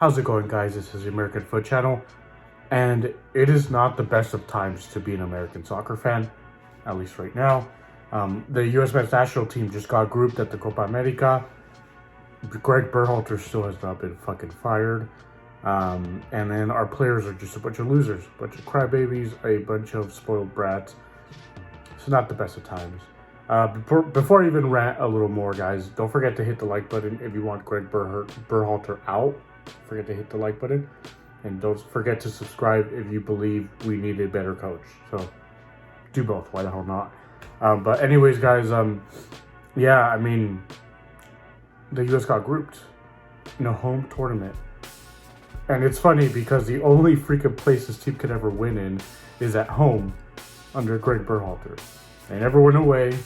How's it going, guys? This is the American Foot Channel, and it is not the best of times to be an American soccer fan, at least right now. The US men's national team just got grouped at the Copa America. Greg Berhalter still has not been fucking fired. And then our players are just a bunch of losers, a bunch of crybabies, a bunch of spoiled brats. It's not the best of times. Before I even rant a little more, guys, don't forget to hit the like button if you want Greg Berhalter out. Forget to hit the like button, and don't forget to subscribe if you believe we need a better coach. So do both. Why the hell not? But anyways, guys, yeah, I mean, the US got grouped in a home tournament, and it's funny because the only freaking place this team could ever win in is at home under Greg Berhalter. They never win away.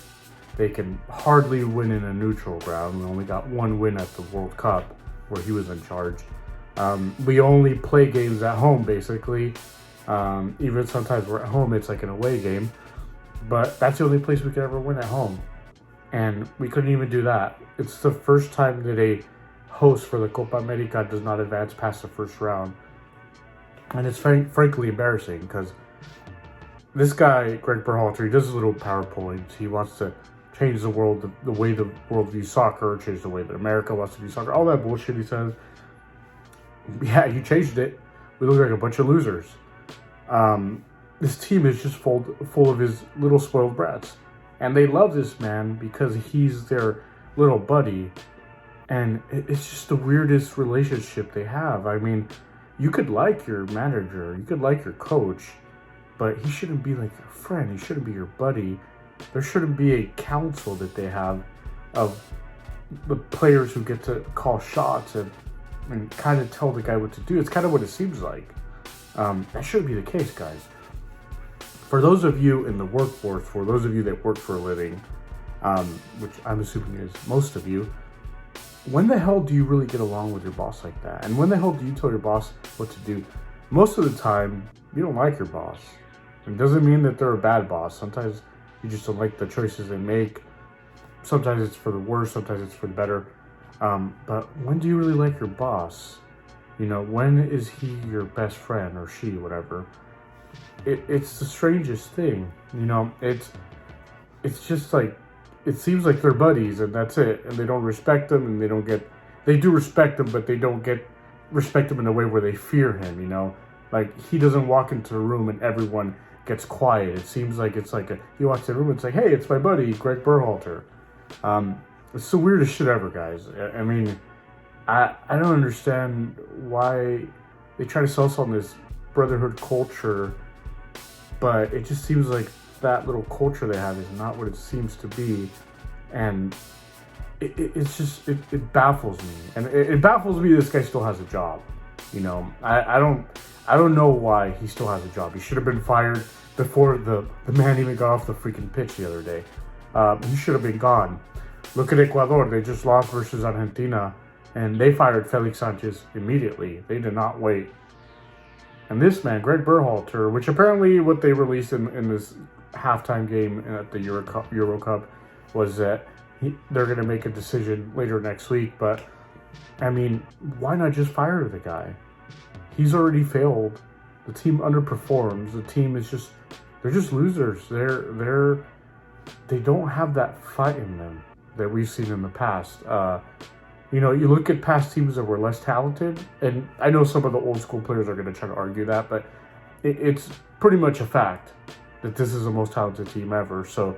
They can hardly win in a neutral ground. We only got one win at the World Cup, where he was in charge. We only play games at home, basically. Even sometimes we're at home, it's like an away game. But that's the only place we could ever win at home. And we couldn't even do that. It's the first time that a host for the Copa America does not advance past the first round. And it's frankly embarrassing because this guy, Greg Berhalter, he does his little PowerPoints. He wants to change the world, the way the world views soccer, change the way that America wants to view soccer, all that bullshit he says. Yeah, you changed it. We look like a bunch of losers. This team is just full of his little spoiled brats. And they love this man because he's their little buddy. And it's just the weirdest relationship they have. I mean, you could like your manager, you could like your coach, but he shouldn't be like your friend. He shouldn't be your buddy. There shouldn't be a council that they have of the players who get to call shots and kind of tell the guy what to do. It's kind of what it seems like. That shouldn't be the case, guys. For those of you in the workforce, for those of you that work for a living, which I'm assuming is most of you, when the hell do you really get along with your boss like that? And when the hell do you tell your boss what to do? Most of the time, you don't like your boss. It doesn't mean that they're a bad boss. Sometimes you just don't like the choices they make. Sometimes it's for the worse, sometimes it's for the better. But when do you really like your boss? You know, when is he your best friend or she, whatever? It's the strangest thing. You know, it's just like, it seems like they're buddies and that's it. And they don't respect him and they do respect him, but they don't respect him in a way where they fear him, you know? Like, he doesn't walk into a room and everyone gets quiet. It seems like he walks in the room and it's like, hey, it's my buddy, Greg Berhalter. It's the weirdest shit ever, guys. I mean, I don't understand why they try to sell us on this brotherhood culture, but it just seems like that little culture they have is not what it seems to be. And it baffles me. And it baffles me this guy still has a job. You know, I don't know why he still has a job. He should have been fired before the man even got off the freaking pitch the other day. He should have been gone. Look at Ecuador. They just lost versus Argentina, and they fired Felix Sanchez immediately. They did not wait. And this man, Greg Berhalter, which apparently what they released in this halftime game at the Euro Cup was that they're going to make a decision later next week. But, I mean, why not just fire the guy? He's already failed. The team underperforms. The team is just, they're just losers. They don't have that fight in them that we've seen in the past. You know, you look at past teams that were less talented, and I know some of the old school players are going to try to argue that, but it's pretty much a fact that this is the most talented team ever. So,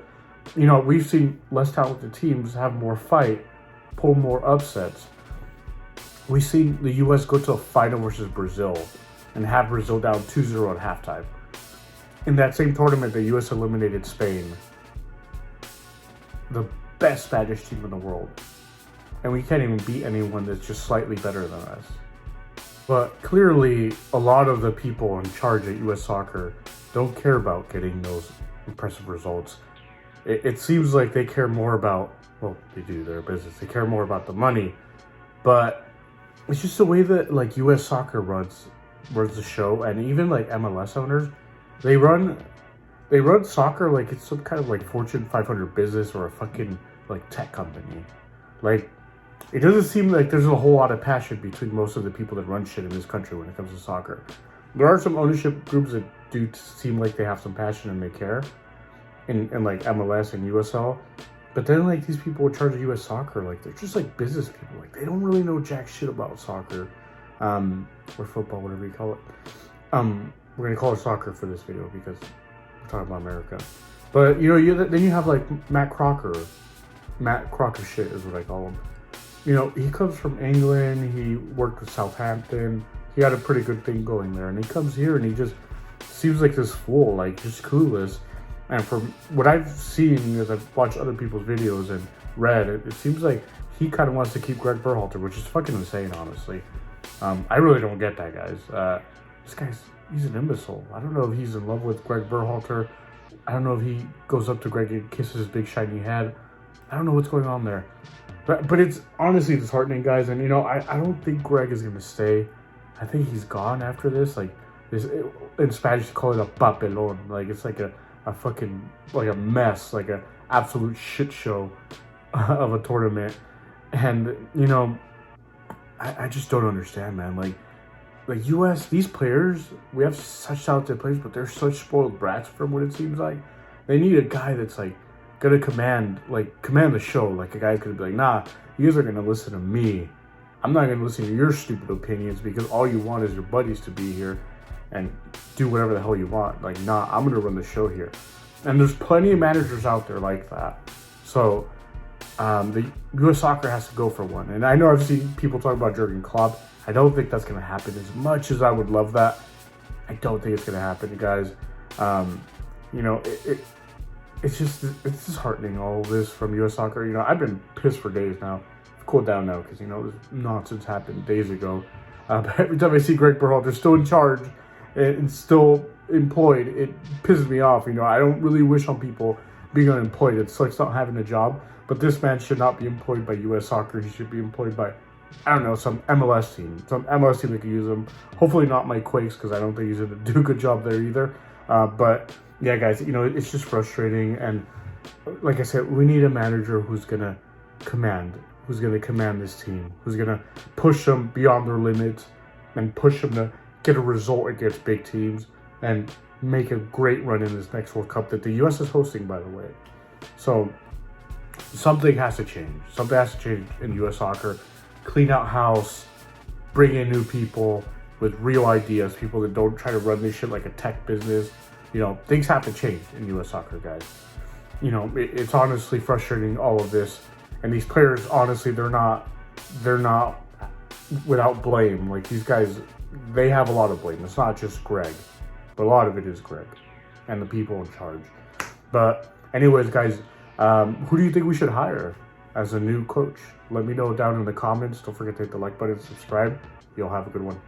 you know, we've seen less talented teams have more fight, pull more upsets. We've seen the U.S. go to a final versus Brazil and have Brazil down 2-0 at halftime. In that same tournament, the U.S. eliminated Spain, the best Spanish team in the world. And we can't even beat anyone that's just slightly better than us. But clearly, a lot of the people in charge at U.S. Soccer don't care about getting those impressive results. It seems like they care more about, well, they do their business. They care more about the money. But it's just the way that, like, U.S. Soccer runs the show. And even, like, MLS owners, they run soccer like it's some kind of, like, Fortune 500 business or a fucking, like, tech company. Like, it doesn't seem like there's a whole lot of passion between most of the people that run shit in this country when it comes to soccer. There are some ownership groups that do seem like they have some passion and they care, in like MLS and USL. But then like these people in charge of US soccer, like they're just like business people. Like they don't really know jack shit about soccer, or football, whatever you call it. We're gonna call it soccer for this video because we're talking about America. But you know, then you have like Matt Crocker shit is what I call him. You know, he comes from England. He worked with Southampton. He had a pretty good thing going there, and he comes here and he just seems like this fool, like just clueless. And from what I've seen as I've watched other people's videos and read, it seems like he kind of wants to keep Greg Berhalter, which is fucking insane, honestly. I really don't get that, guys. He's an imbecile. I don't know if he's in love with Greg Berhalter. I don't know if he goes up to Greg and kisses his big shiny head. I don't know what's going on there. But it's honestly disheartening, guys. And, you know, I don't think Greg is going to stay. I think he's gone after this. Like, in Spanish, you call it a papelon. Like, it's like a fucking, like a mess. Like a absolute shit show of a tournament. And, you know, I just don't understand, man. Like US, these players, we have such talented players, but they're such spoiled brats from what it seems like. They need a guy that's like gonna command the show. Like a guy could be like, nah, you guys are gonna listen to me. I'm not gonna listen to your stupid opinions because all you want is your buddies to be here and do whatever the hell you want. Like, nah, I'm gonna run the show here. And there's plenty of managers out there like that. So the US soccer has to go for one. And I know I've seen people talk about Jurgen Klopp. I don't think that's going to happen. As much as I would love that, I don't think it's going to happen, guys. You know, it's disheartening, all of this from US soccer. You know, I've been pissed for days now. I've cooled down now because, you know, this nonsense happened days ago. But every time I see Greg Berhalter still in charge and still employed, it pisses me off. You know, I don't really wish on people being unemployed. It sucks not having a job. But this man should not be employed by US soccer. He should be employed by, I don't know, some MLS team. Some MLS team that could use him. Hopefully not my Quakes, because I don't think he's going to do a good job there either. But, yeah, guys, you know, it's just frustrating. And, like I said, we need a manager who's going to command this team. Who's going to push them beyond their limits and push them to get a result against big teams and make a great run in this next World Cup that the U.S. is hosting, by the way. So something has to change. Something has to change in U.S. soccer. Clean out house, bring in new people with real ideas, people that don't try to run this shit like a tech business. You know, things have to change in U.S. soccer, guys. You know, it's honestly frustrating, all of this. And these players, honestly, they're not without blame. Like, these guys, they have a lot of blame. It's not just Greg, but a lot of it is Greg and the people in charge. But anyways, guys, who do you think we should hire as a new coach? Let me know down in the comments. Don't forget to hit the like button and subscribe. You'll have a good one.